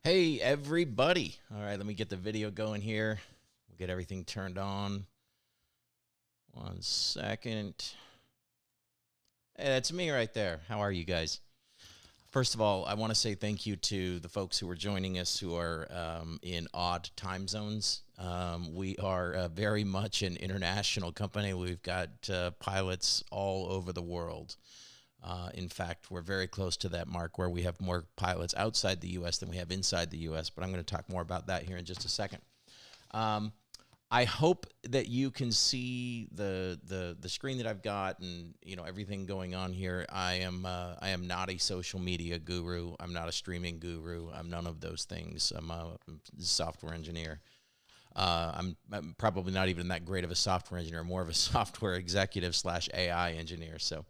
Hey, everybody. All right, let me get the video going here. We'll get everything turned on. 1 second. Hey, that's me right there. How are you guys? First of all, I want to say thank you to the folks who are joining us who are in odd time zones. We are very much an international company. We've got pilots all over the world. In fact, we're very close to that mark where we have more pilots outside the U.S. than we have inside the U.S., but I'm going to talk more about that here in just a second. I hope that you can see the screen that I've got and everything going on here. I am not a social media guru. I'm not a streaming guru. I'm none of those things. I'm a software engineer. I'm probably not even that great of a software engineer, more of a software executive / AI engineer. So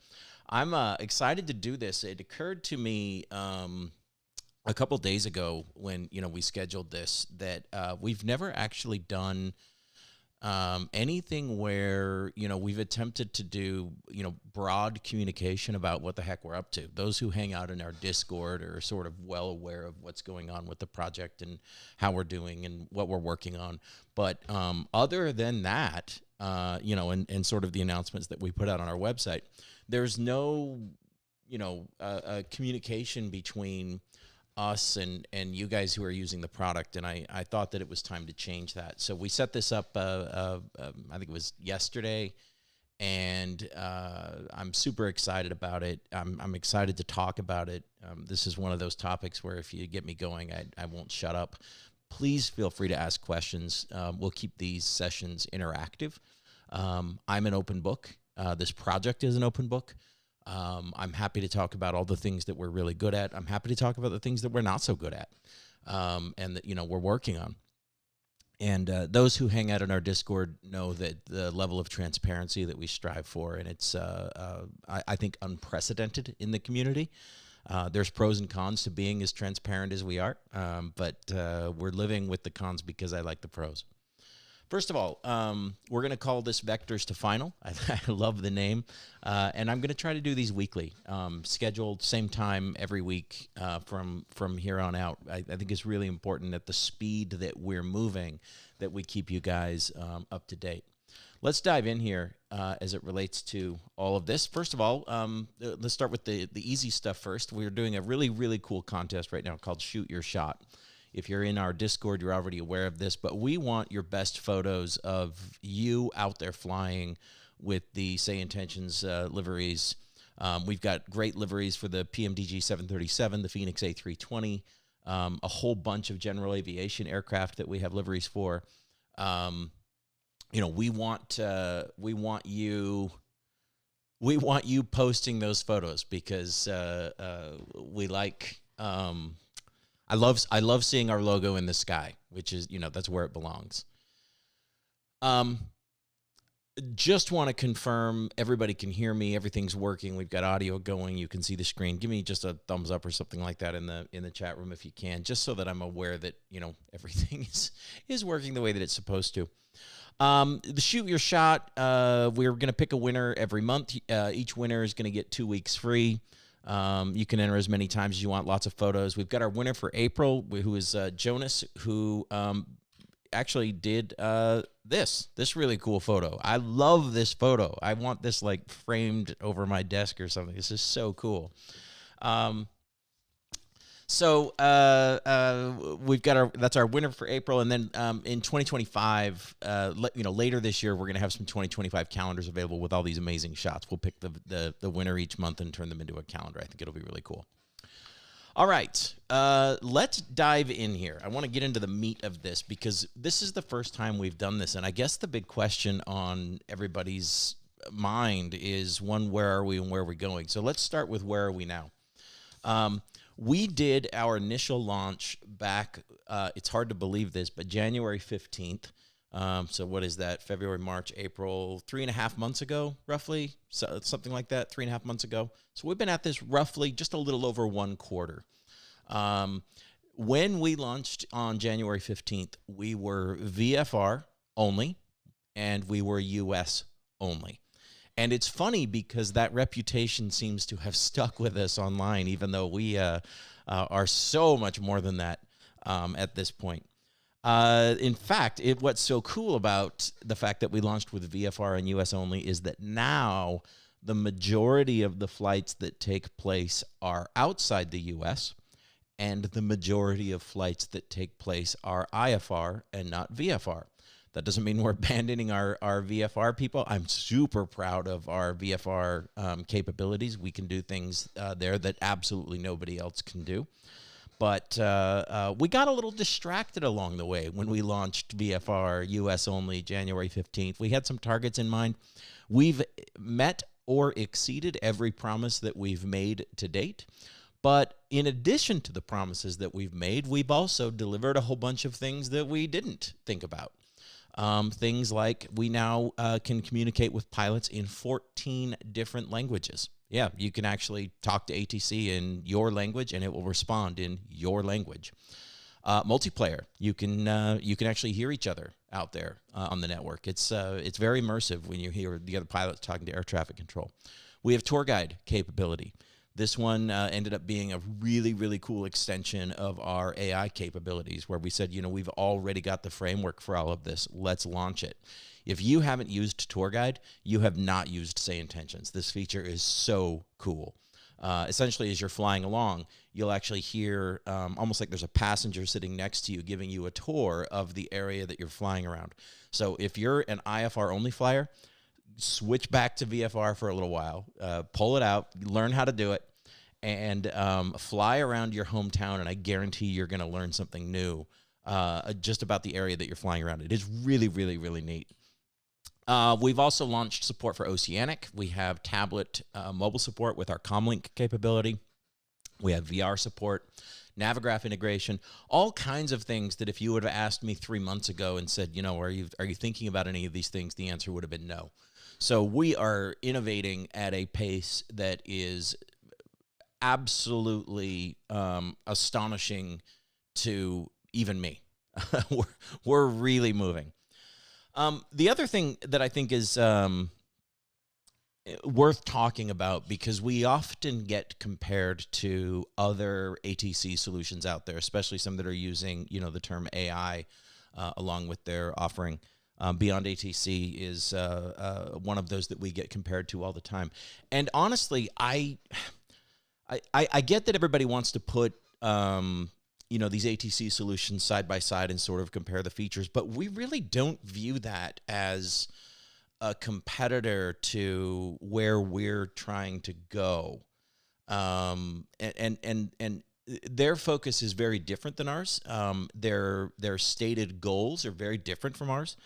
I'm excited to do this. It occurred to me a couple days ago when we scheduled this that we've never actually done anything where we've attempted to do broad communication about what the heck we're up to. Those who hang out in our Discord are sort of well aware of what's going on with the project and how we're doing and what we're working on. But other than that, and sort of the announcements that we put out on our website, there's no communication between us and you guys who are using the product, and I thought that it was time to change that. So we set this up, I think it was yesterday, and I'm super excited about it. I'm excited to talk about it. This is one of those topics where if you get me going, I won't shut up. Please feel free to ask questions. We'll keep these sessions interactive. I'm an open book. This project is an open book. I'm happy to talk about all the things that we're really good at. I'm happy to talk about the things that we're not so good at, and that we're working on. And those who hang out in our Discord know that the level of transparency that we strive for, and it's I think unprecedented in the community. There's pros and cons to being as transparent as we are, but we're living with the cons because I like the pros. First of all, we're going to call this Vectors to Final. I love the name. And I'm going to try to do these weekly, scheduled same time every week from here on out. I think it's really important at the speed that we're moving that we keep you guys up to date. Let's dive in here as it relates to all of this. First of all, let's start with the easy stuff first. We're doing a really, really cool contest right now called Shoot Your Shot. If you're in our Discord, you're already aware of this, but we want your best photos of you out there flying with the SayIntentions liveries. We've got great liveries for the PMDG 737, the Phoenix A320, a whole bunch of general aviation aircraft that we have liveries for. We want you posting those photos because we like. I love seeing our logo in the sky, which is, that's where it belongs. Just want to confirm everybody can hear me. Everything's working. We've got audio going. You can see the screen. Give me just a thumbs up or something like that in the chat room if you can, just so that I'm aware that, everything is working the way that it's supposed to. The Shoot Your Shot, we're going to pick a winner every month. Each winner is going to get 2 weeks free. You can enter as many times as you want, lots of photos. We've got our winner for April, who is Jonas, who actually did this really cool photo. I love this photo. I want this like framed over my desk or something. This is so cool. So we've got that's our winner for April, and then in 2025, later this year, we're gonna have some 2025 calendars available with all these amazing shots. We'll pick the winner each month and turn them into a calendar. I think it'll be really cool. All right, let's dive in here. I want to get into the meat of this because this is the first time we've done this, and I guess the big question on everybody's mind is one: where are we and where are we going? So let's start with where are we now. We did our initial launch back, it's hard to believe this, but January 15th. So what is that? February, March, April, 3.5 months ago, roughly, so something like that, 3.5 months ago. So we've been at this roughly just a little over 1 quarter. When we launched on January 15th, we were VFR only, and we were US only. And it's funny because that reputation seems to have stuck with us online, even though we are so much more than that. at this point. In fact, what's so cool about the fact that we launched with VFR and US only is that now the majority of the flights that take place are outside the US, and the majority of flights that take place are IFR and not VFR. That doesn't mean we're abandoning our VFR people. I'm super proud of our VFR capabilities. We can do things there that absolutely nobody else can do. But we got a little distracted along the way when we launched VFR US only January 15th. We had some targets in mind. We've met or exceeded every promise that we've made to date. But in addition to the promises that we've made, we've also delivered a whole bunch of things that we didn't think about. Things like we now can communicate with pilots in 14 different languages. Yeah, you can actually talk to ATC in your language, and it will respond in your language. Multiplayer, you can actually hear each other out there on the network. It's very immersive when you hear the other pilots talking to air traffic control. We have tour guide capability. This one ended up being a really, really cool extension of our AI capabilities, where we said, we've already got the framework for all of this. Let's launch it. If you haven't used Tour Guide, you have not used SayIntentions. This feature is so cool. Essentially, as you're flying along, you'll actually hear almost like there's a passenger sitting next to you giving you a tour of the area that you're flying around. So if you're an IFR only flyer, switch back to VFR for a little while, pull it out, learn how to do it, and fly around your hometown, and I guarantee you're going to learn something new just about the area that you're flying around. It is really, really, really neat. We've also launched support for Oceanic. We have tablet mobile support with our Comlink capability. We have VR support, Navigraph integration, all kinds of things that if you would have asked me 3 months ago and said, are you thinking about any of these things, the answer would have been no. So we are innovating at a pace that is absolutely astonishing to even me. We're really moving. The other thing that I think is worth talking about, because we often get compared to other ATC solutions out there, especially some that are using, the term AI along with their offering. Beyond ATC is one of those that we get compared to all the time. And honestly, I get that everybody wants to put these ATC solutions side by side and sort of compare the features, but we really don't view that as a competitor to where we're trying to go. And their focus is very different than ours. Their stated goals are very different from ours.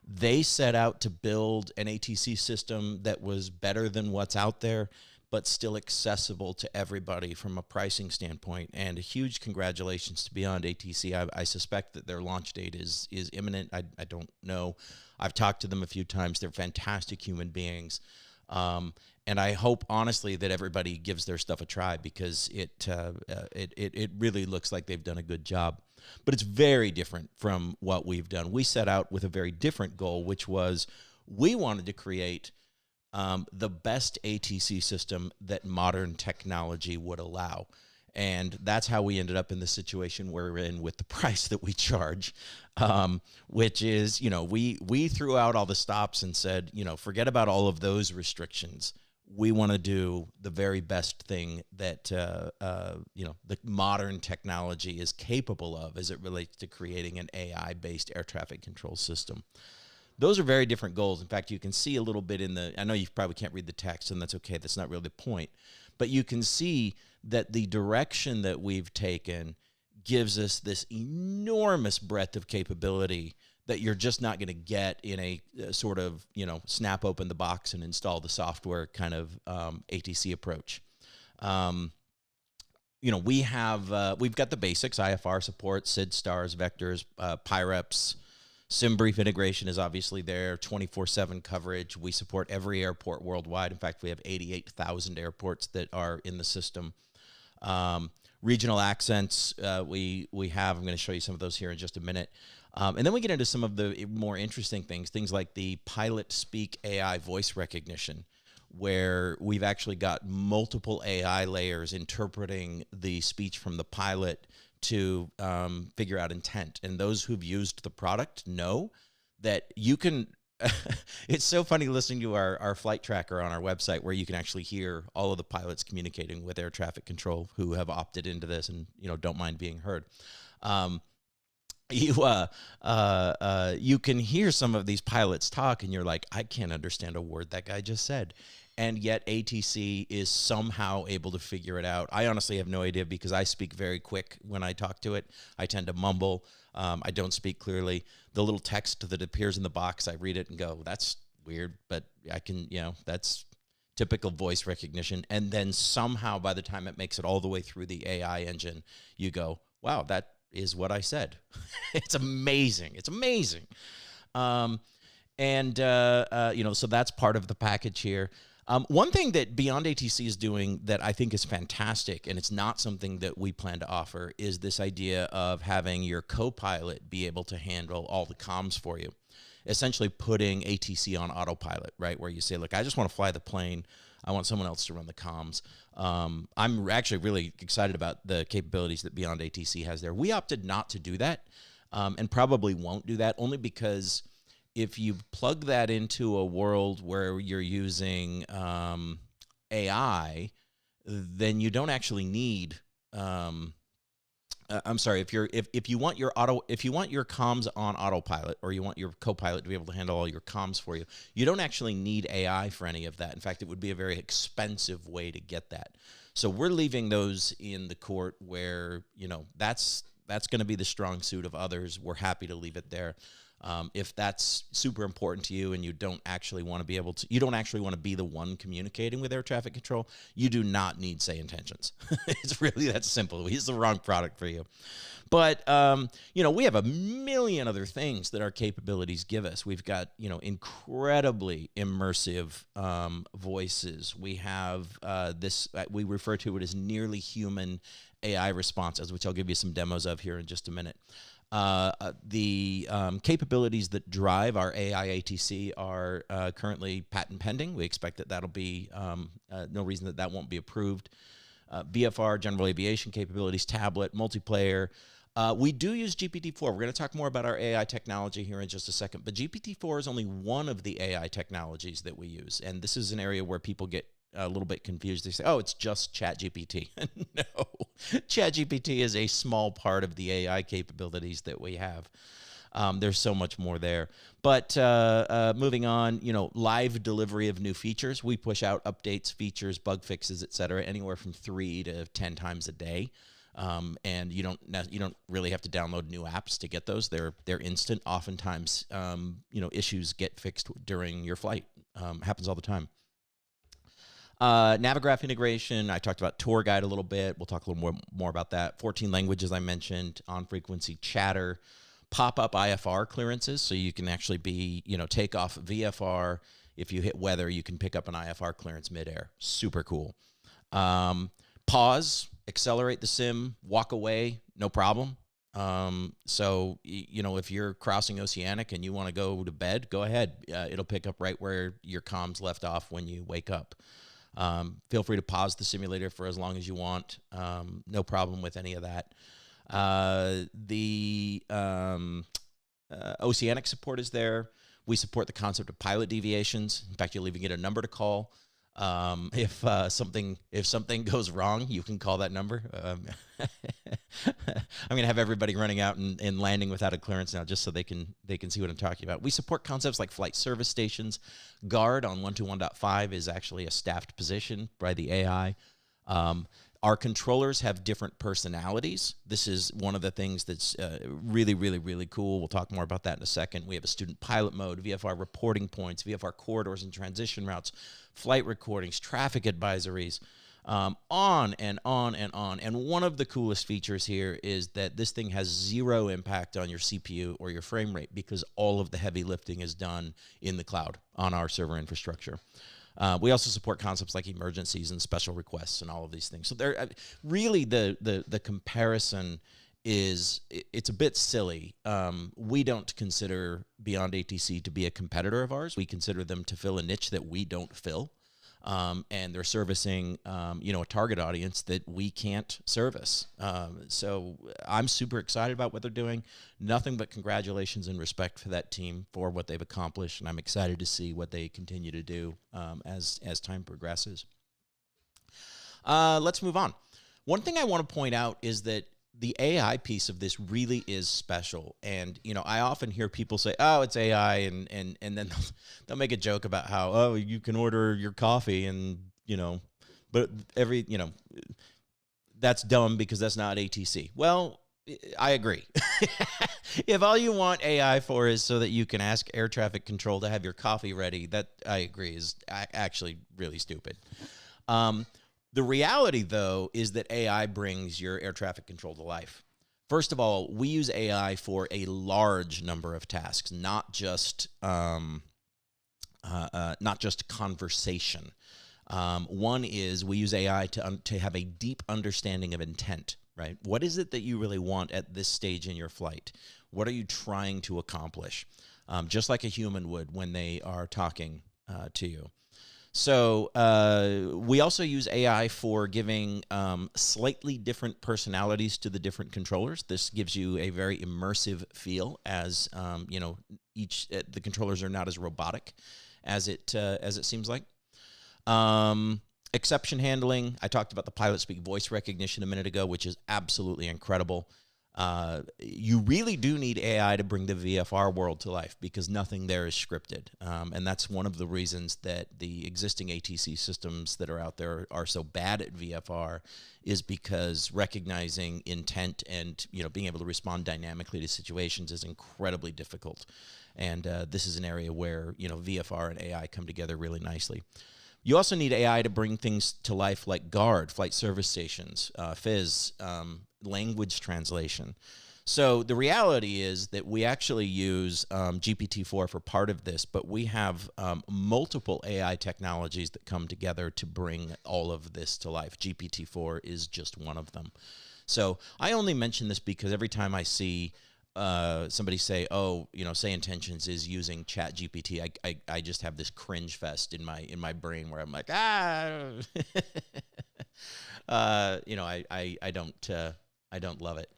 They set out to build an ATC system that was better than what's out there, but still accessible to everybody from a pricing standpoint. And a huge congratulations to Beyond ATC. I suspect that their launch date is imminent. I don't know. I've talked to them a few times. They're fantastic human beings. And I hope, honestly, that everybody gives their stuff a try, because it really looks like they've done a good job. But it's very different from what we've done. We set out with a very different goal, which was we wanted to create the best ATC system that modern technology would allow. And that's how we ended up in the situation we're in with the price that we charge, which is, we threw out all the stops and said, forget about all of those restrictions. We want to do the very best thing that, the modern technology is capable of as it relates to creating an AI-based air traffic control system. Those are very different goals. In fact, you can see a little bit I know you probably can't read the text, and that's okay. That's not really the point. But you can see that the direction that we've taken gives us this enormous breadth of capability that you're just not going to get in a sort of, snap open the box and install the software kind of ATC approach. We've got the basics: IFR support, SID stars, vectors, PIREPs. SimBrief integration is obviously there, 24/7 coverage. We support every airport worldwide. In fact, we have 88,000 airports that are in the system. Regional accents we have. I'm going to show you some of those here in just a minute. And then we get into some of the more interesting things like the Pilot Speak AI voice recognition, where we've actually got multiple AI layers interpreting the speech from the pilot to figure out intent. And those who've used the product know that you can. It's so funny listening to our flight tracker on our website, where you can actually hear all of the pilots communicating with air traffic control who have opted into this and don't mind being heard. You can hear some of these pilots talk, and you're like, I can't understand a word that guy just said. And yet ATC is somehow able to figure it out. I honestly have no idea, because I speak very quick when I talk to it. I tend to mumble. I don't speak clearly. The little text that appears in the box, I read it and go, that's weird, but I can, that's typical voice recognition. And then somehow by the time it makes it all the way through the AI engine, you go, wow, that is what I said. It's amazing. It's amazing. So that's part of the package here. One thing that Beyond ATC is doing that I think is fantastic, and it's not something that we plan to offer, is this idea of having your co-pilot be able to handle all the comms for you. Essentially putting ATC on autopilot, right? Where you say, look, I just want to fly the plane. I want someone else to run the comms. I'm actually really excited about the capabilities that Beyond ATC has there. We opted not to do that, and probably won't do that, only because if you plug that into a world where you're using AI, then you don't actually need. I'm sorry. If you want your comms on autopilot, or you want your co-pilot to be able to handle all your comms for you, you don't actually need AI for any of that. In fact, it would be a very expensive way to get that. So we're leaving those in the court where that's going to be the strong suit of others. We're happy to leave it there. If that's super important to you and you don't actually want to be the one communicating with air traffic control, you do not need SayIntentions. It's really that simple. He's the wrong product for you. But, we have a million other things that our capabilities give us. We've got, incredibly immersive voices. We have we refer to it as nearly human AI responses, which I'll give you some demos of here in just a minute. The capabilities that drive our AI ATC are currently patent pending. We expect that that'll be no reason that won't be approved. VFR, general aviation capabilities, tablet, multiplayer. We do use GPT-4. We're going to talk more about our AI technology here in just a second, but GPT-4 is only one of the AI technologies that we use, and this is an area where people get a little bit confused. They say, oh, it's just ChatGPT. No, ChatGPT is a small part of the AI capabilities that we have. There's so much more there. But moving on, live delivery of new features. We push out updates, features, bug fixes, et cetera, anywhere from 3 to 10 times a day. And you don't really have to download new apps to get those. They're instant. Oftentimes, issues get fixed during your flight. Happens all the time. Navigraph integration. I talked about Tour Guide a little bit. We'll talk a little more about that. 14 languages I mentioned. On-frequency chatter. Pop-up IFR clearances, so you can actually take off VFR. If you hit weather, you can pick up an IFR clearance midair. Super cool. Pause, accelerate the sim, walk away, no problem. So if you're crossing oceanic and you want to go to bed, go ahead. It'll pick up right where your comms left off when you wake up. Feel free to pause the simulator for as long as you want. No problem with any of that. The oceanic support is there. We support the concept of pilot deviations. In fact, you'll even get a number to call. If something goes wrong, you can call that number. I'm going to have everybody running out and landing without a clearance now, just so they can see what I'm talking about. We support concepts like flight service stations. Guard on 121.5 is actually a staffed position by the AI. Our controllers have different personalities. This is one of the things that's really, really, really cool. We'll talk more about that in a second. We have a student pilot mode, VFR reporting points, VFR corridors and transition routes, flight recordings, traffic advisories, on and on and on. And one of the coolest features here is that this thing has zero impact on your CPU or your frame rate, because all of the heavy lifting is done in the cloud on our server infrastructure. We also support concepts like emergencies and special requests and all of these things. So they're really the comparison it's a bit silly. We don't consider Beyond ATC to be a competitor of ours. We consider them to fill a niche that we don't fill. and they're servicing, a target audience that we can't service. So I'm super excited about what they're doing. Nothing but congratulations and respect for that team for what they've accomplished, and I'm excited to see what they continue to do as time progresses. Let's move on. One thing I want to point out is that the AI piece of this really is special. And, I often hear people say, oh, it's AI. And then they'll make a joke about how, oh, you can order your coffee and, but that's dumb because that's not ATC. Well, I agree. If all you want AI for is so that you can ask air traffic control to have your coffee ready, that I agree is actually really stupid. The reality, though, is that AI brings your air traffic control to life. First of all, we use AI for a large number of tasks, not just conversation. One is we use AI to have a deep understanding of intent, right? What is it that you really want at this stage in your flight? What are you trying to accomplish? Just like a human would when they are talking to you. So we also use AI for giving slightly different personalities to the different controllers. This gives you a very immersive feel, as the controllers are not as robotic as it seems like. Exception handling. I talked about the pilot speak voice recognition a minute ago, which is absolutely incredible. You really do need AI to bring the VFR world to life because nothing there is scripted. And that's one of the reasons that the existing ATC systems that are out there are so bad at VFR, is because recognizing intent and, being able to respond dynamically to situations is incredibly difficult. And this is an area where, VFR and AI come together really nicely. You also need AI to bring things to life like GUARD, flight service stations, FIS, language translation. So the reality is that we actually use GPT-4 for part of this, but we have multiple AI technologies that come together to bring all of this to life. GPT-4 is just one of them. So I only mention this because every time I see somebody say, oh, SayIntentions is using Chat GPT, I just have this cringe fest in my brain where I'm like, I don't love it.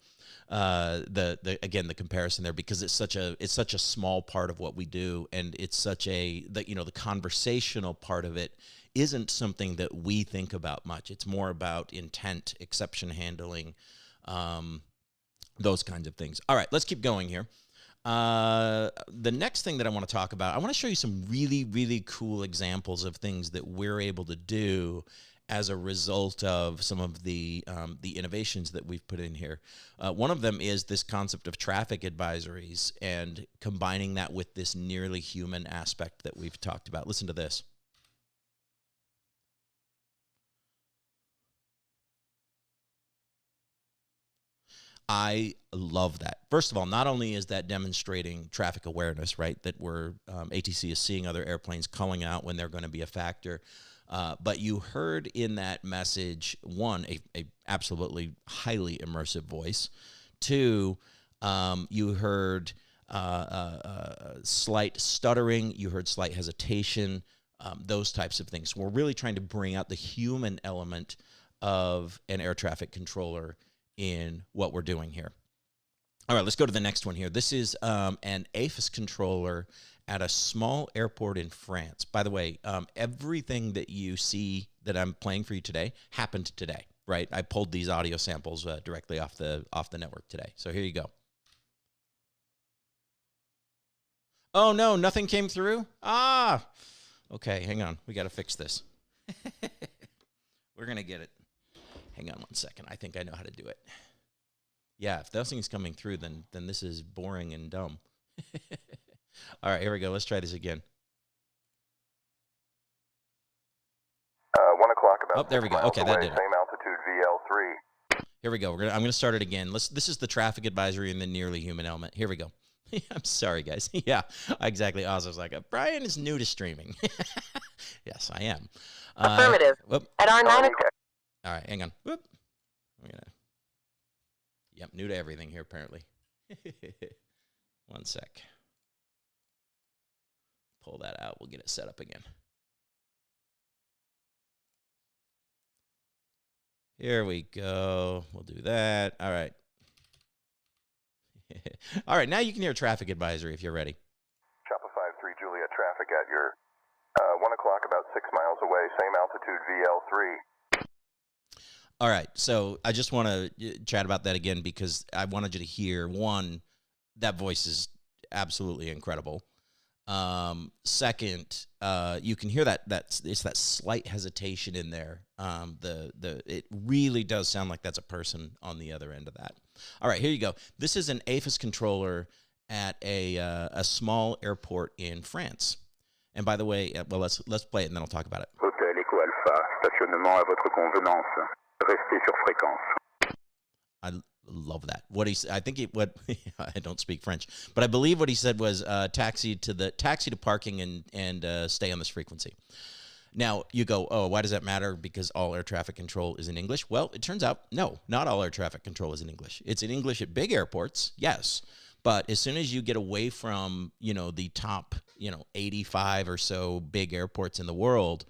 The comparison there, because it's such a small part of what we do, and it's such the conversational part of it isn't something that we think about much. It's more about intent, exception handling, those kinds of things. All right, let's keep going here. The next thing that I want to talk about, I want to show you some really, really cool examples of things that we're able to do as a result of some of the innovations that we've put in here. One of them is this concept of traffic advisories and combining that with this nearly human aspect that we've talked about. Listen to this. I love that. First of all, not only is that demonstrating traffic awareness, right, that we're ATC is seeing other airplanes calling out when they're going to be a factor, but you heard in that message, one, a absolutely highly immersive voice. Two, you heard slight stuttering, you heard slight hesitation, those types of things. We're really trying to bring out the human element of an air traffic controller in what we're doing here. All right, let's go to the next one here. This is an AFIS controller at a small airport in France. By the way, everything that you see that I'm playing for you today happened today, right? I pulled these audio samples directly off the network today. So here you go. Oh no, nothing came through? Ah, okay, hang on. We got to fix this. We're going to get it. Hang on 1 second. I think I know how to do it. Yeah, if nothing's coming through, then this is boring and dumb. All right, here we go. Let's try this again. 1 o'clock about. Oh, there we go. Okay, that did it. Same altitude, VL3. Here we go. I'm gonna start it again. This is the traffic advisory and the nearly human element. Here we go. I'm sorry, guys. Yeah, exactly. I was like, Brian is new to streaming. Yes, I am. Affirmative. At our 9 o'clock. All right, hang on. Whoop. Yep, new to everything here, apparently. 1 sec. Pull that out. We'll get it set up again. Here we go. We'll do that. All right. All right, now you can hear traffic advisory if you're ready. Shopify 3 Juliet traffic at your 1 o'clock, about 6 miles away, same altitude VL3. All right, so I just want to chat about that again because I wanted you to hear, one, that voice is absolutely incredible. Second, you can hear that it's that slight hesitation in there. It really does sound like that's a person on the other end of that. All right, here you go. This is an AFIS controller at a small airport in France. And by the way, well, let's play it and then I'll talk about it. Hôtel Echo Alpha, stationnement à votre convenance. Restez sur fréquence. I love that. I don't speak French, but I believe what he said was taxi to parking and stay on this frequency. Now you go, oh, why does that matter? Because all air traffic control is in English. Well, it turns out, no, not all air traffic control is in English. It's in English at big airports, yes. But as soon as you get away from, the top, 85 or so big airports in the world,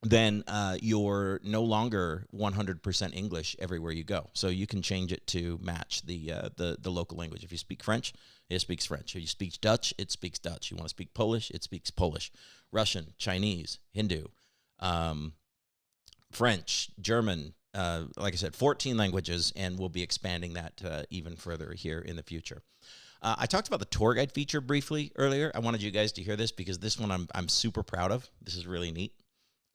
then you're no longer 100% English everywhere you go. So you can change it to match the local language. If you speak French, it speaks French. If you speak Dutch, it speaks Dutch. You want to speak Polish, it speaks Polish. Russian, Chinese, Hindu, French, German, like I said, 14 languages, and we'll be expanding that even further here in the future. I talked about the tour guide feature briefly earlier. I wanted you guys to hear this because this one I'm super proud of. This is really neat.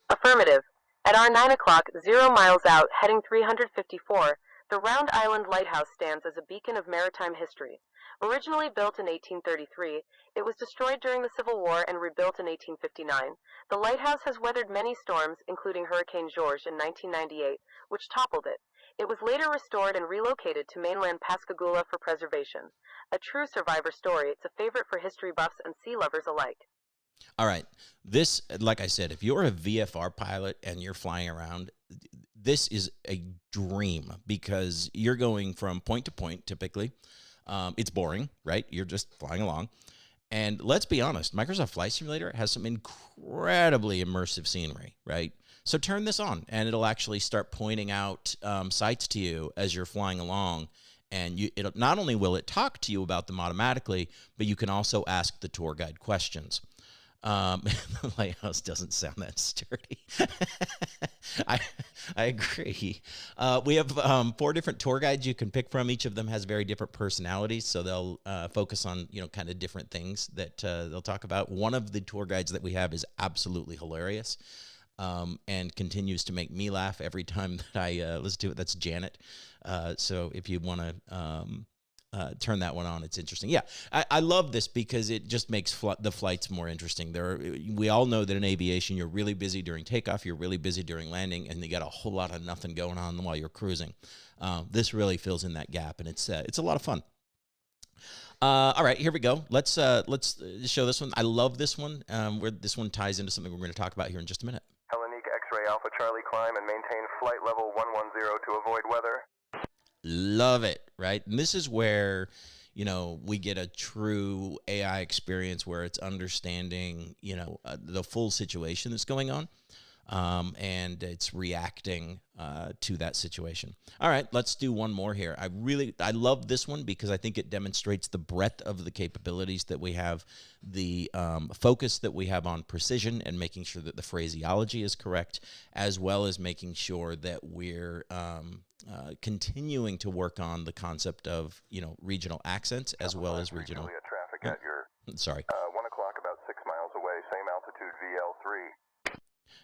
Affirmative. At our 9 o'clock, 0 miles out, heading 354, the Round Island Lighthouse stands as a beacon of maritime history. Originally built in 1833, it was destroyed during the Civil War and rebuilt in 1859. The lighthouse has weathered many storms, including Hurricane George in 1998, which toppled it. It was later restored and relocated to mainland Pascagoula for preservation. A true survivor story, it's a favorite for history buffs and sea lovers alike. All right. This, like I said, if you're a VFR pilot and you're flying around, this is a dream because you're going from point to point typically. It's boring, right? You're just flying along. And let's be honest, Microsoft Flight Simulator has some incredibly immersive scenery, right? So turn this on and it'll actually start pointing out sites to you as you're flying along. And it not only will it talk to you about them automatically, but you can also ask the tour guide questions. The lighthouse doesn't sound that sturdy. I agree. We have 4 different tour guides you can pick from. Each of them has very different personalities, so they'll focus on kind of different things that they'll talk about. One of the tour guides that we have is absolutely hilarious and continues to make me laugh every time that I listen to it. That's Janet. So if you want to turn that one on, it's interesting. Yeah, I love this because it just makes the flights more interesting. We all know that in aviation, you're really busy during takeoff, you're really busy during landing, and you got a whole lot of nothing going on while you're cruising. This really fills in that gap, and it's a lot of fun. All right, here we go. Let's show this one. I love this one. Where this one ties into something we're going to talk about here in just a minute. Hellenique X-ray Alpha Charlie climb and maintain flight level 110 to avoid weather. Love it, right? And this is where, we get a true AI experience where it's understanding, the full situation that's going on, and it's reacting to that situation. All right, let's do one more here. I love this one because I think it demonstrates the breadth of the capabilities that we have, the focus that we have on precision and making sure that the phraseology is correct, as well as making sure that we're continuing to work on the concept of regional accents as well as regional. Traffic at your 1 o'clock, about 6 miles away, same altitude VL3.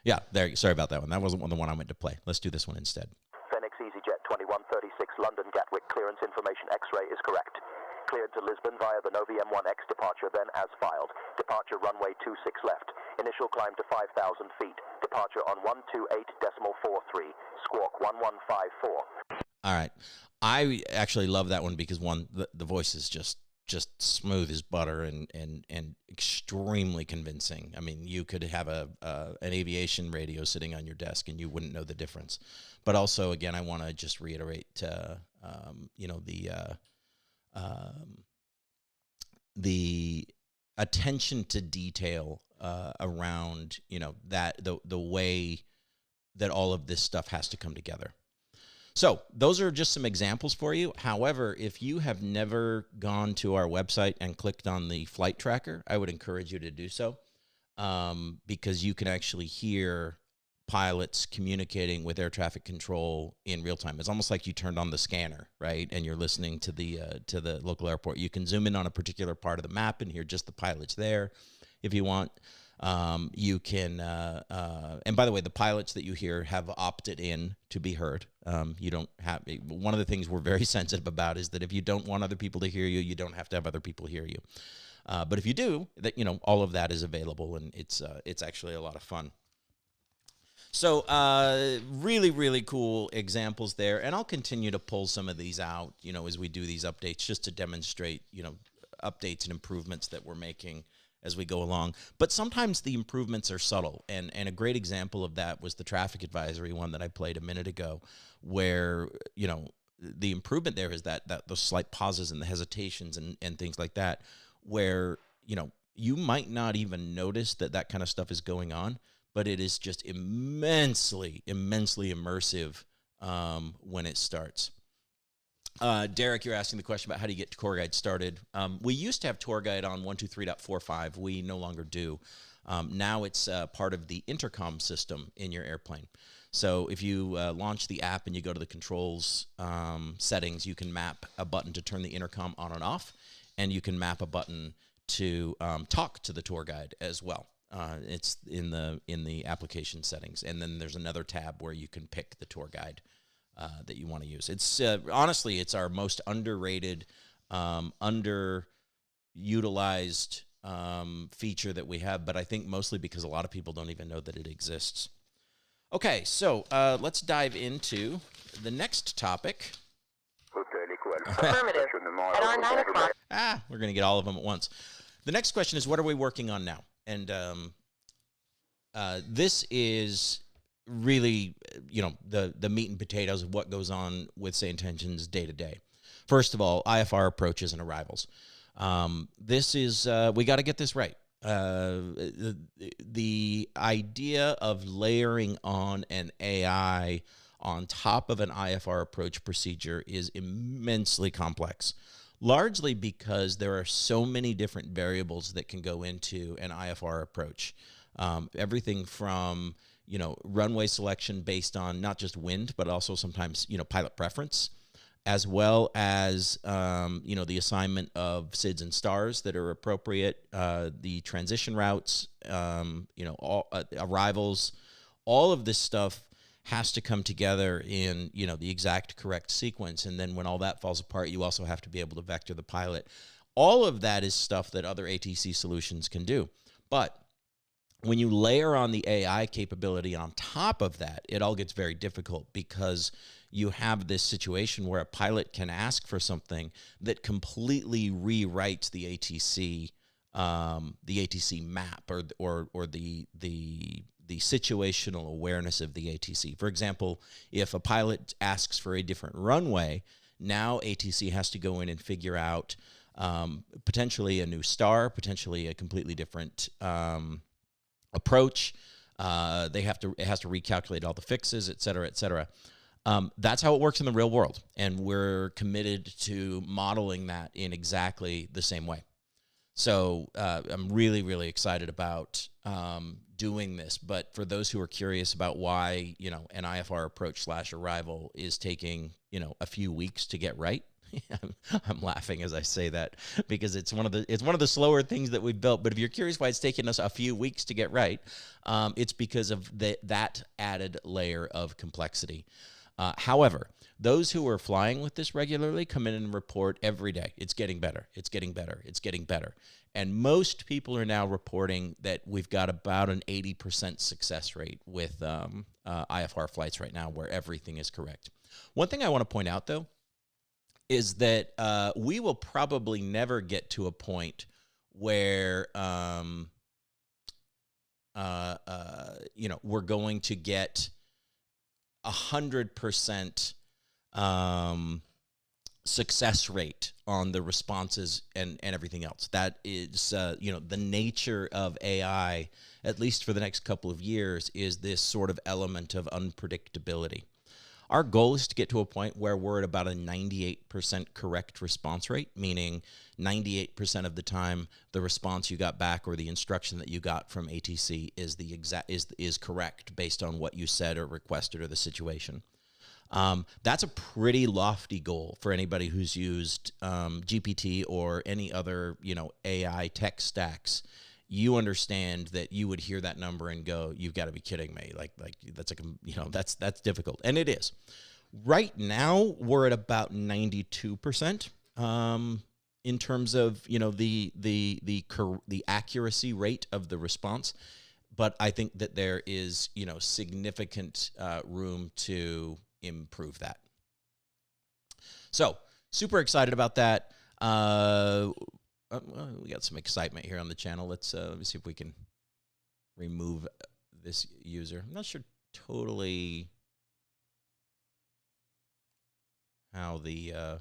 Yeah, there. Sorry about that one. That wasn't the one I meant to play. Let's do this one instead. Phoenix EasyJet 2136 London Gatwick clearance information X-ray is correct. Cleared to Lisbon via the Novi M1X departure, then as filed. Departure runway 26 left. Initial climb to 5,000 feet. Departure on 128.43. Squawk 1154. All right. I actually love that one because the voice is just smooth as butter and extremely convincing. I mean, you could have an aviation radio sitting on your desk and you wouldn't know the difference. But also, again, I want to just reiterate, the attention to detail around, that the way that all of this stuff has to come together. So those are just some examples for you. However, if you have never gone to our website and clicked on the flight tracker, I would encourage you to do so, because you can actually hear pilots communicating with air traffic control in real time. It's almost like you turned on the scanner, right? And you're listening to the local airport. You can zoom in on a particular part of the map and hear just the pilots there if you want. You can, and by the way, the pilots that you hear have opted in to be heard. You don't have, one of the things we're very sensitive about is that if you don't want other people to hear you, you don't have to have other people hear you. But if you do, that, all of that is available, and it's actually a lot of fun. So really, really cool examples there. And I'll continue to pull some of these out, as we do these updates, just to demonstrate, updates and improvements that we're making as we go along. But sometimes the improvements are subtle. And a great example of that was the traffic advisory one that I played a minute ago, where, the improvement there is that those slight pauses and the hesitations and things like that, where, you might not even notice that kind of stuff is going on, but it is just immensely, immensely immersive when it starts. Derek, you're asking the question about how do you get Tour Guide started. We used to have Tour Guide on 123.45. We no longer do. Now it's part of the intercom system in your airplane. So if you launch the app and you go to the controls settings, you can map a button to turn the intercom on and off, and you can map a button to talk to the tour guide as well. It's in the application settings, and then there's another tab where you can pick the tour guide that you want to use. It's honestly, it's our most underrated, underutilized feature that we have, but I think mostly because a lot of people don't even know that it exists. Okay, so let's dive into the next topic. Affirmative. At our 9 o'clock. We're going to get all of them at once. The next question is, what are we working on now? And this is really, the meat and potatoes of what goes on with SayIntentions day to day. First of all, IFR approaches and arrivals. This is, we got to get this right. The idea of layering on an AI on top of an IFR approach procedure is immensely complex, largely because there are so many different variables that can go into an IFR approach. Everything from, runway selection based on not just wind, but also sometimes, pilot preference, as well as, the assignment of SIDS and stars that are appropriate, the transition routes, all arrivals, all of this stuff has to come together in, the exact correct sequence. And then when all that falls apart, you also have to be able to vector the pilot. All of that is stuff that other ATC solutions can do. But when you layer on the AI capability on top of that, it all gets very difficult, because you have this situation where a pilot can ask for something that completely rewrites the ATC map or the situational awareness of the ATC. For example, if a pilot asks for a different runway, now ATC has to go in and figure out potentially a new star, potentially a completely different approach. It has to recalculate all the fixes, et cetera, et cetera. That's how it works in the real world, and we're committed to modeling that in exactly the same way. So I'm really, really excited about doing this. But for those who are curious about why, an IFR approach / arrival is taking, a few weeks to get right, I'm laughing as I say that, because it's one of the slower things that we've built. But if you're curious why it's taking us a few weeks to get right, it's because of that added layer of complexity. However, those who are flying with this regularly come in and report every day, it's getting better, it's getting better, it's getting better. And most people are now reporting that we've got about an 80% success rate with IFR flights right now, where everything is correct. One thing I want to point out, though, is that we will probably never get to a point where we're going to get 100% success rate on the responses and everything else. That is, the nature of AI, at least for the next couple of years, is this sort of element of unpredictability. Our goal is to get to a point where we're at about a 98% correct response rate, meaning 98% of the time the response you got back or the instruction that you got from ATC is the is correct based on what you said or requested or the situation. That's a pretty lofty goal for anybody who's used GPT or any other, AI tech stacks. You understand that you would hear that number and go, "You've got to be kidding me!" Like that's difficult, and it is. Right now, we're at about 92% in terms of the accuracy rate of the response. But I think that there is significant room to improve that. So super excited about that. We got some excitement here on the channel. Let me see if we can remove this user. I'm not sure totally how the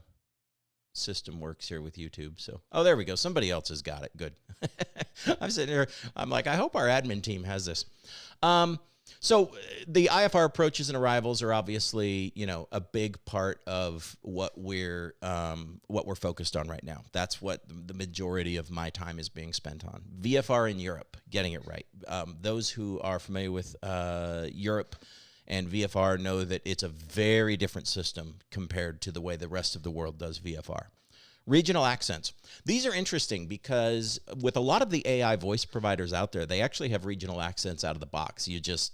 system works here with YouTube. So, there we go. Somebody else has got it. Good. I'm sitting here. I'm like, I hope our admin team has this. So the IFR approaches and arrivals are obviously, a big part of what we're focused on right now. That's what the majority of my time is being spent on. VFR in Europe, getting it right. Those who are familiar with Europe and VFR know that it's a very different system compared to the way the rest of the world does VFR. Regional accents. These are interesting because with a lot of the AI voice providers out there, they actually have regional accents out of the box. You just,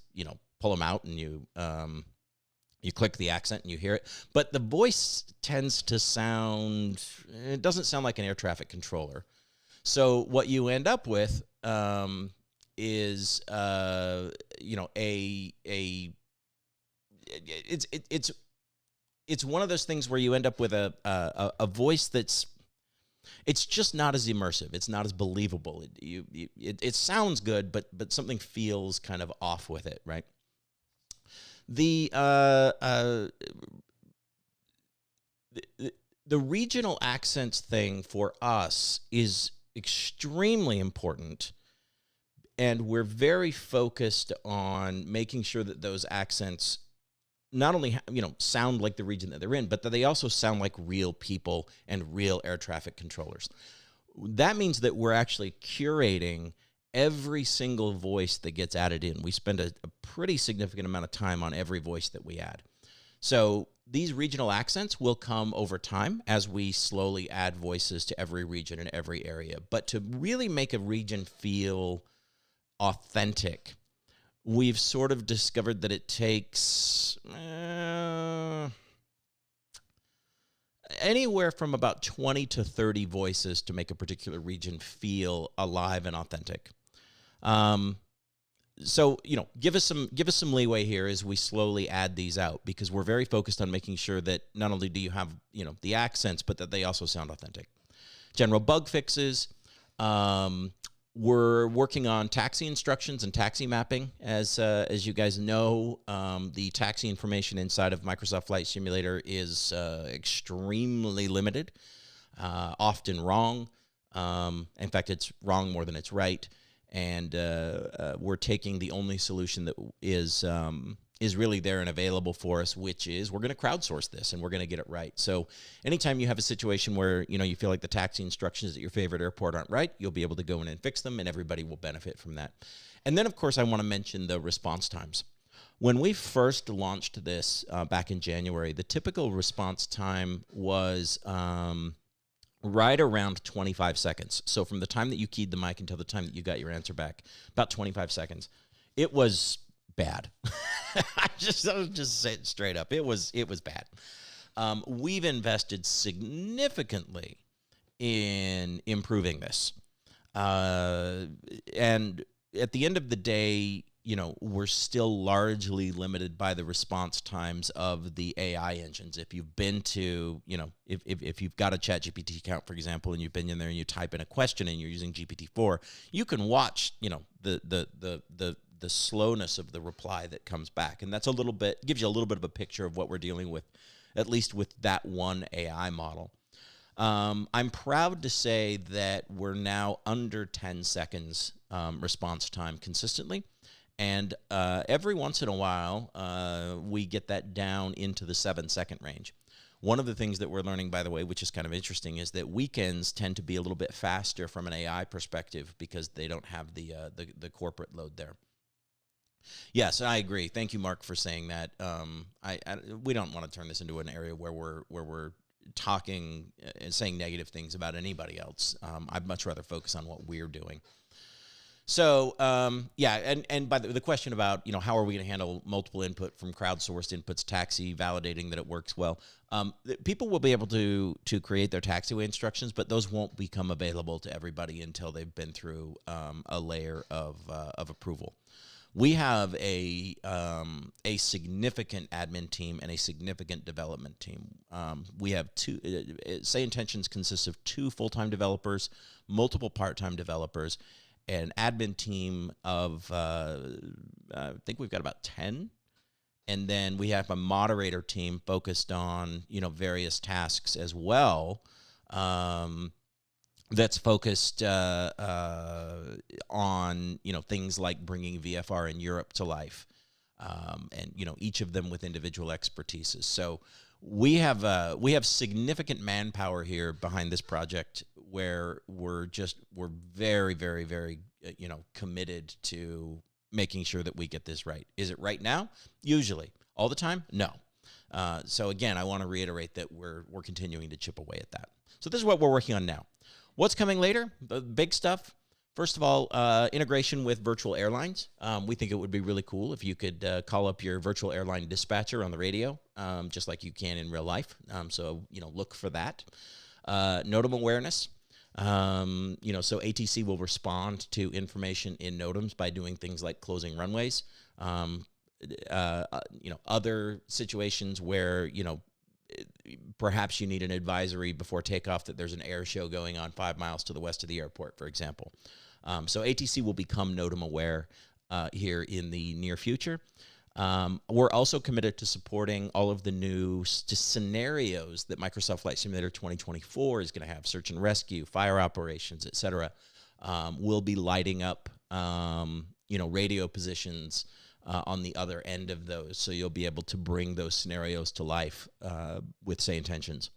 pull them out and you click the accent and you hear it. But the voice tends to it doesn't sound like an air traffic controller. So what you end up with is, it's one of those things where you end up with a voice it's just not as immersive. It's not as believable. It sounds good, but something feels kind of off with it, right? The regional accents thing for us is extremely important, and we're very focused on making sure that those accents not only sound like the region that they're in, but that they also sound like real people and real air traffic controllers. That means that we're actually curating every single voice that gets added in. We spend a pretty significant amount of time on every voice that we add. So these regional accents will come over time as we slowly add voices to every region and every area. But to really make a region feel authentic, we've sort of discovered that it takes anywhere from about 20 to 30 voices to make a particular region feel alive and authentic. So, give us some leeway here as we slowly add these out, because we're very focused on making sure that not only do you have, the accents, but that they also sound authentic. General bug fixes. We're working on taxi instructions and taxi mapping. As you guys know, the taxi information inside of Microsoft Flight Simulator is extremely limited, often wrong. In fact, it's wrong more than it's right. And we're taking the only solution that is really there and available for us, which is we're going to crowdsource this and we're going to get it right. So anytime you have a situation where, you feel like the taxi instructions at your favorite airport aren't right, you'll be able to go in and fix them, and everybody will benefit from that. And then, of course, I want to mention the response times. When we first launched this back in January, the typical response time was right around 25 seconds. So from the time that you keyed the mic until the time that you got your answer back, about 25 seconds. It was bad. I'll just say it straight up. It was bad. We've invested significantly in improving this. And at the end of the day, we're still largely limited by the response times of the AI engines. If you've been to, if you've got a ChatGPT account, for example, and you've been in there and you type in a question and you're using GPT-4, you can watch, the slowness of the reply that comes back. And that's gives you a little bit of a picture of what we're dealing with at least with that one AI model. I'm proud to say that we're now under 10 seconds response time consistently. And every once in a while, we get that down into the 7-second range. One of the things that we're learning, by the way, which is kind of interesting, is that weekends tend to be a little bit faster from an AI perspective because they don't have the corporate load there. Yes, I agree. Thank you, Mark, for saying that. We don't want to turn this into an area where we're talking and saying negative things about anybody else. I'd much rather focus on what we're doing. So, and by the question about, how are we going to handle multiple input from crowdsourced inputs, taxi, validating that it works well, people will be able to create their taxiway instructions, but those won't become available to everybody until they've been through a layer of approval. We have a significant admin team and a significant development team. We have two. SayIntentions consists of 2 full-time developers, multiple part-time developers, an admin team of I think we've got about 10, and then we have a moderator team focused on various tasks as well. That's focused on things like bringing VFR in Europe to life, and each of them with individual expertises. So we have significant manpower here behind this project, where we're very, very, very committed to making sure that we get this right. Is it right now? Usually. All the time? No. So again, I want to reiterate that we're continuing to chip away at that. So this is what we're working on now. What's coming later? The big stuff. First of all, integration with virtual airlines. We think it would be really cool if you could call up your virtual airline dispatcher on the radio, just like you can in real life. So look for that. Notm Awareness. So ATC will respond to information in Notems by doing things like closing runways. Other situations where perhaps you need an advisory before takeoff that there's an air show going on 5 miles to the west of the airport, for example. So ATC will become Notm aware here in the near future. We're also committed to supporting all of the new scenarios that Microsoft Flight Simulator 2024 is going to have: search and rescue, fire operations, etc. We'll be lighting up, radio positions on the other end of those, so you'll be able to bring those scenarios to life with SayIntentions.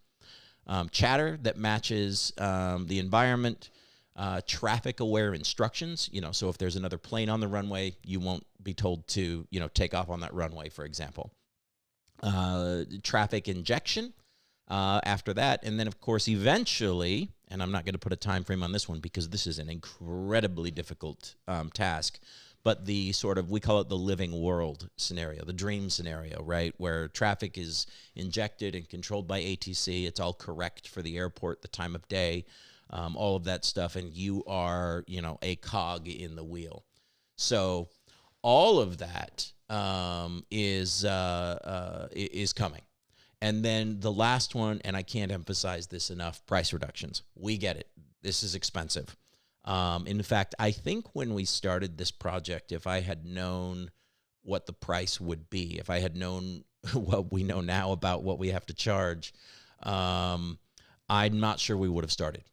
Chatter that matches the environment, traffic-aware instructions. So if there's another plane on the runway, you won't be told to take off on that runway, for example. Traffic injection after that, and then of course eventually, and I'm not going to put a time frame on this one because this is an incredibly difficult task, but the we call it the living world scenario, the dream scenario, right? Where traffic is injected and controlled by ATC. It's all correct for the airport, the time of day, all of that stuff. And you are, a cog in the wheel. So all of that is coming. And then the last one, and I can't emphasize this enough, price reductions. We get it. This is expensive. In fact, I think when we started this project, if I had known what the price would be, if I had known what we know now about what we have to charge, I'm not sure we would have started.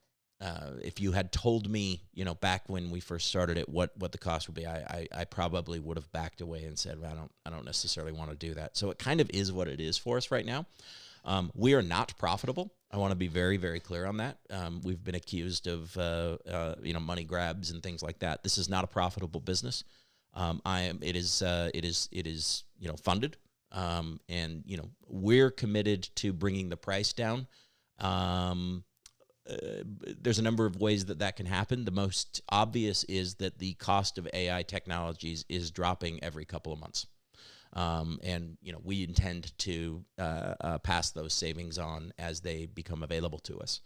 If you had told me, back when we first started it, what the cost would be, I probably would have backed away and said, well, I don't necessarily want to do that. So it kind of is what it is for us right now. We are not profitable. I want to be very, very clear on that. We've been accused of, money grabs and things like that. This is not a profitable business. It is funded. And we're committed to bringing the price down. There's a number of ways that can happen. The most obvious is that the cost of AI technologies is dropping every couple of months. And we intend to pass those savings on as they become available to us.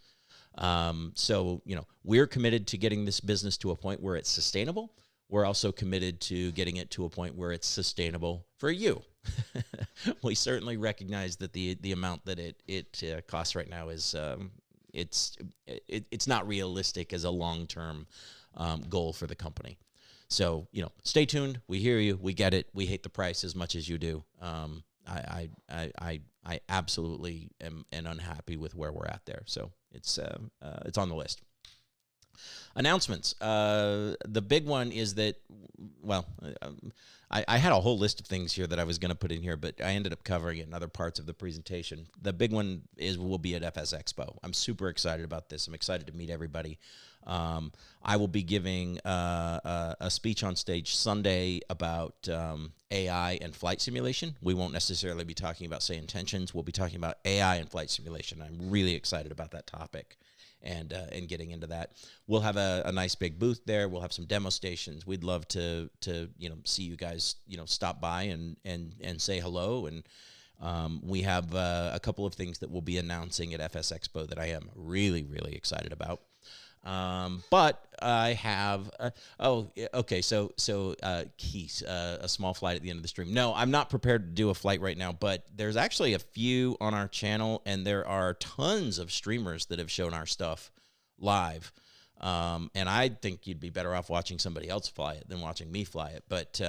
So we're committed to getting this business to a point where it's sustainable. We're also committed to getting it to a point where it's sustainable for you. We certainly recognize that the amount that it costs right now is it's not realistic as a long-term goal for the company. So, stay tuned. We hear you. We get it. We hate the price as much as you do. I absolutely am unhappy with where we're at there. So it's on the list. Announcements. The big one is that, well, I had a whole list of things here that I was going to put in here, but I ended up covering it in other parts of the presentation. The big one is we'll be at FS Expo. I'm super excited about this. I'm excited to meet everybody. I will be giving a speech on stage Sunday about AI and flight simulation. We won't necessarily be talking about SayIntentions. We'll be talking about AI and flight simulation. I'm really excited about that topic and getting into that. We'll have a nice big booth there. We'll have some demo stations. We'd love to see you guys stop by and say hello. And we have a couple of things that we'll be announcing at FS Expo that I am really, really excited about. But I have, Keys, a small flight at the end of the stream. No, I'm not prepared to do a flight right now, but there's actually a few on our channel, and there are tons of streamers that have shown our stuff live. And I think you'd be better off watching somebody else fly it than watching me fly it. But,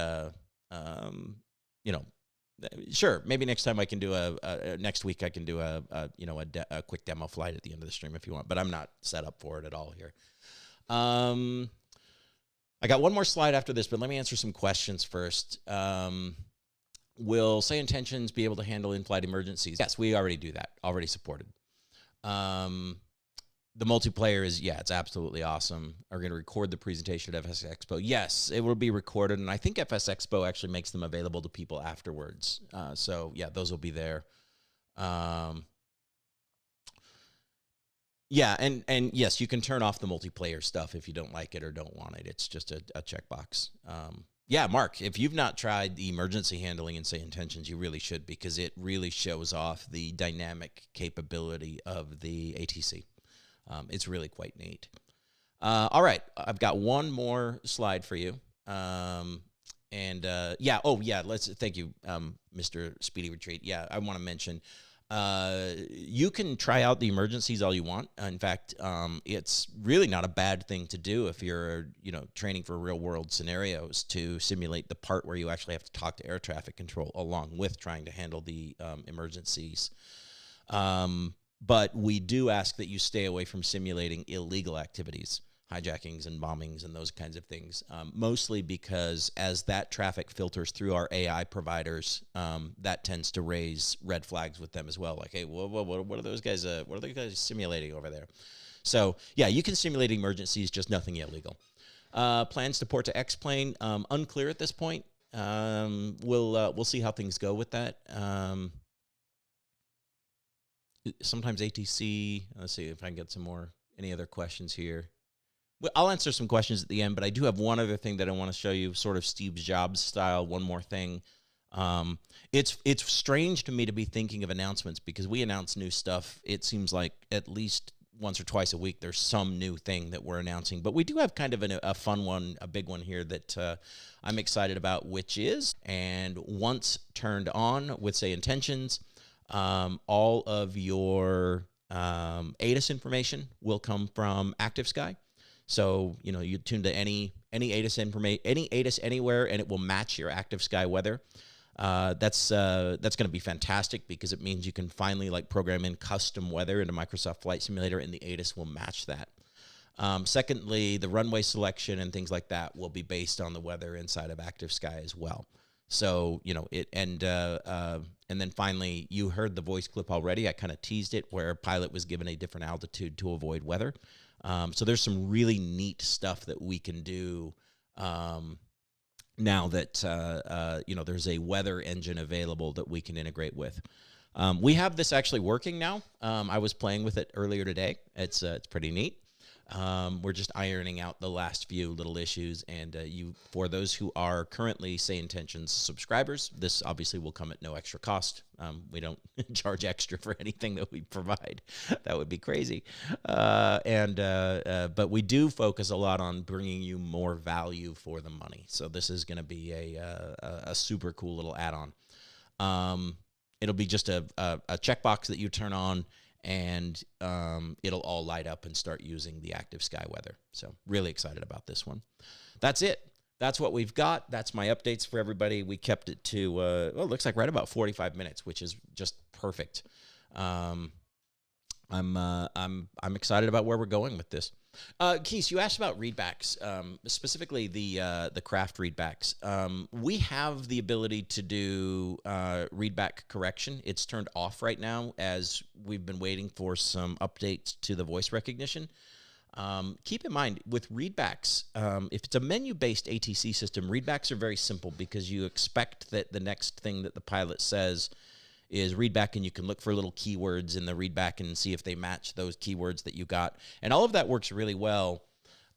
sure, maybe next time I can do next week I can do a quick demo flight at the end of the stream if you want, but I'm not set up for it at all here. I got one more slide after this, but let me answer some questions first. Will SayIntentions be able to handle in-flight emergencies? Yes, we already do that, already supported. The multiplayer is, it's absolutely awesome. Are going to record the presentation at FS Expo. Yes, it will be recorded, and I think FS Expo actually makes them available to people afterwards. So, those will be there. And yes, you can turn off the multiplayer stuff if you don't like it or don't want it. It's just a checkbox. Mark, if you've not tried the emergency handling in SayIntentions, you really should, because it really shows off the dynamic capability of the ATC. It's really quite neat. All right, I've got one more slide for you. Thank you, Mr. Speedy Retreat. Yeah, I want to mention, you can try out the emergencies all you want. In fact, it's really not a bad thing to do if you're, training for real world scenarios, to simulate the part where you actually have to talk to air traffic control along with trying to handle the emergencies. But we do ask that you stay away from simulating illegal activities, hijackings and bombings and those kinds of things, mostly because as that traffic filters through our AI providers, that tends to raise red flags with them as well. Like, hey, what are those guys? What are those guys simulating over there? So, you can simulate emergencies, just nothing illegal. Plans to port to X-Plane, unclear at this point. We'll see how things go with that. Sometimes ATC, let's see if I can get any other questions here. Well, I'll answer some questions at the end, but I do have one other thing that I want to show you, sort of Steve Jobs style, one more thing. It's strange to me to be thinking of announcements, because we announce new stuff. It seems like at least once or twice a week there's some new thing that we're announcing, but we do have kind of a fun one, a big one here that I'm excited about, which is, and once turned on with SayIntentions, all of your ATIS information will come from ActiveSky. So, you tune to any ATIS any ATIS anywhere, and it will match your ActiveSky weather. That's going to be fantastic, because it means you can finally program in custom weather into Microsoft Flight Simulator, and the ATIS will match that. Secondly, the runway selection and things like that will be based on the weather inside of ActiveSky as well. So, and then finally, you heard the voice clip already. I kind of teased it, where pilot was given a different altitude to avoid weather. So there's some really neat stuff that we can do now that, there's a weather engine available that we can integrate with. We have this actually working now. I was playing with it earlier today. It's pretty neat. We're just ironing out the last few little issues, and for those who are currently SayIntentions subscribers, this obviously will come at no extra cost. We don't charge extra for anything that we provide. That would be crazy. But we do focus a lot on bringing you more value for the money. So this is going to be a super cool little add-on. It'll be just a checkbox that you turn on, and it'll all light up and start using the ActiveSky weather. So really excited about this one. That's it. that's what we've got. That's my updates for everybody. We kept it to, it looks like right about 45 minutes, which is just perfect. I'm excited about where we're going with this. Keith, you asked about readbacks, specifically the craft readbacks. We have the ability to do readback correction. It's turned off right now as we've been waiting for some updates to the voice recognition. Keep in mind with readbacks, if it's a menu-based ATC system, readbacks are very simple because you expect that the next thing that the pilot says is readback, and you can look for little keywords in the readback and see if they match those keywords that you got. And all of that works really well.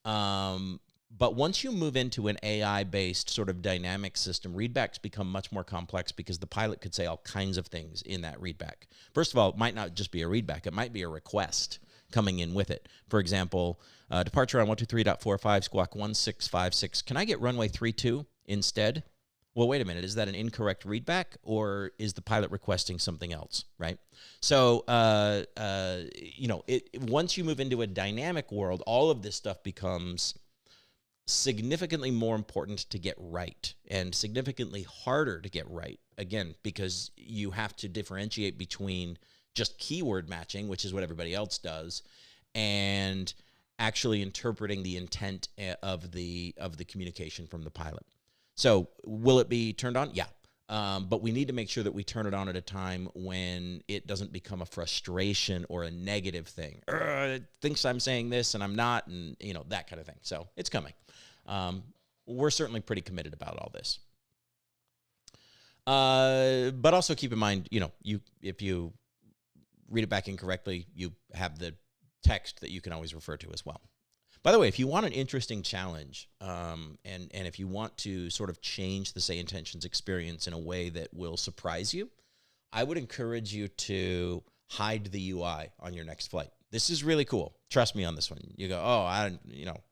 But once you move into an AI-based sort of dynamic system, readbacks become much more complex because the pilot could say all kinds of things in that readback. First of all, it might not just be a readback. It might be a request coming in with it. For example, departure on 123.45, squawk 1656. Can I get runway 32 instead? Well, wait a minute. Is that an incorrect readback, or is the pilot requesting something else, right? So, once you move into a dynamic world, all of this stuff becomes significantly more important to get right and significantly harder to get right, again, because you have to differentiate between just keyword matching, which is what everybody else does, and actually interpreting the intent of the communication from the pilot. So will it be turned on? Yeah. But we need to make sure that we turn it on at a time when it doesn't become a frustration or a negative thing. It thinks I'm saying this and I'm not, and that kind of thing. So it's coming. We're certainly pretty committed about all this. But also keep in mind, if you read it back incorrectly, you have the text that you can always refer to as well. By the way, if you want an interesting challenge, and if you want to sort of change the SayIntentions experience in a way that will surprise you, I would encourage you to hide the UI on your next flight. This is really cool. Trust me on this one. You go, I'm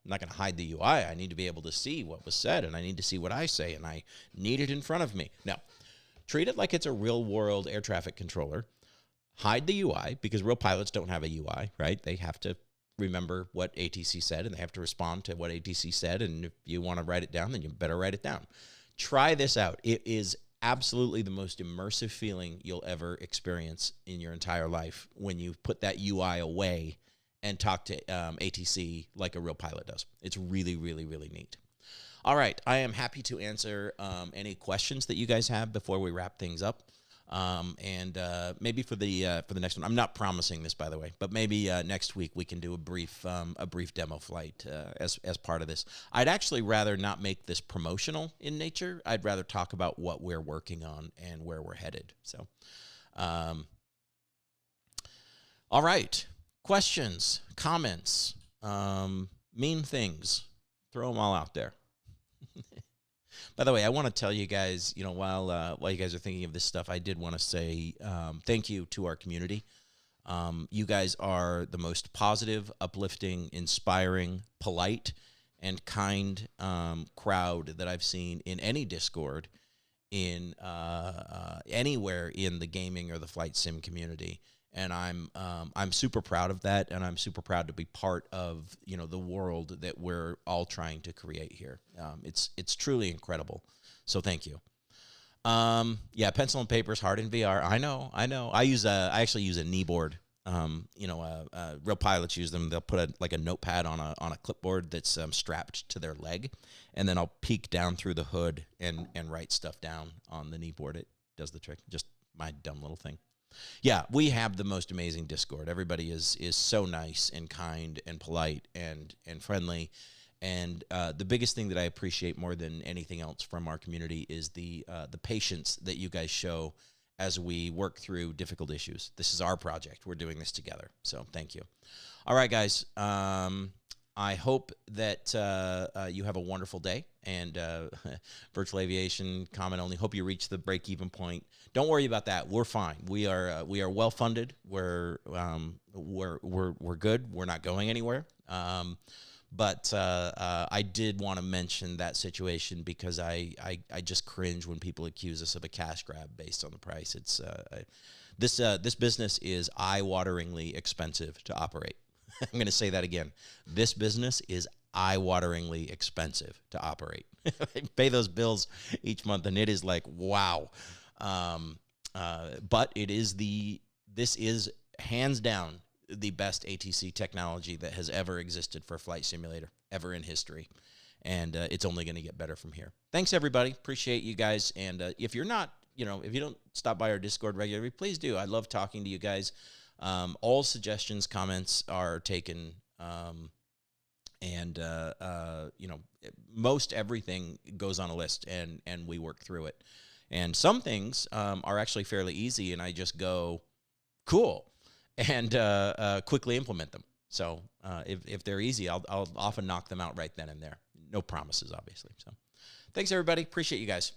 not going to hide the UI. I need to be able to see what was said, and I need to see what I say, and I need it in front of me. No, treat it like it's a real-world air traffic controller. Hide the UI, because real pilots don't have a UI, right? They have to remember what ATC said, and they have to respond to what ATC said, and if you want to write it down, then you better write it down. Try this out. It is absolutely the most immersive feeling you'll ever experience in your entire life when you put that UI away and talk to ATC like a real pilot does. It's really, really, really neat. All right, I am happy to answer any questions that you guys have before we wrap things up. And maybe for the next one, I'm not promising this, by the way, but maybe next week we can do a brief demo flight as part of this. I'd actually rather not make this promotional in nature. I'd rather talk about what we're working on and where we're headed. So, all right, questions, comments, mean things, throw them all out there. By the way, I want to tell you guys, while you guys are thinking of this stuff, I did want to say thank you to our community. You guys are the most positive, uplifting, inspiring, polite, and kind crowd that I've seen in any Discord, in anywhere in the gaming or the flight sim community. And I'm super proud of that, and I'm super proud to be part of the world that we're all trying to create here. It's truly incredible. So thank you. Yeah, pencil and paper is hard in VR. I know. I actually use a knee board. Real pilots use them. They'll put a notepad on a clipboard that's strapped to their leg, and then I'll peek down through the hood and write stuff down on the knee board. It does the trick. Just my dumb little thing. Yeah, we have the most amazing Discord. Everybody is so nice and kind and polite and friendly. And the biggest thing that I appreciate more than anything else from our community is the patience that you guys show as we work through difficult issues. This is our project. We're doing this together. So thank you. All right, guys. I hope that you have a wonderful day. And virtual aviation comment only. Hope you reach the break-even point. Don't worry about that. We're fine. We are well funded. We're good. We're not going anywhere. But I did want to mention that situation because I just cringe when people accuse us of a cash grab based on the price. It's this business is eye-wateringly expensive to operate. I'm going to say that again. This business is eye-wateringly expensive to operate. Pay those bills each month, and it is like, wow. But this is hands down the best ATC technology that has ever existed for a flight simulator, ever in history. And it's only going to get better from here. Thanks, everybody. Appreciate you guys. And if you're not, if you don't stop by our Discord regularly, please do. I love talking to you guys. All suggestions, comments are taken. Most everything goes on a list, and we work through it. And some things are actually fairly easy, and I just go, cool, and quickly implement them. So if they're easy, I'll often knock them out right then and there. No promises, obviously. So thanks, everybody. Appreciate you guys.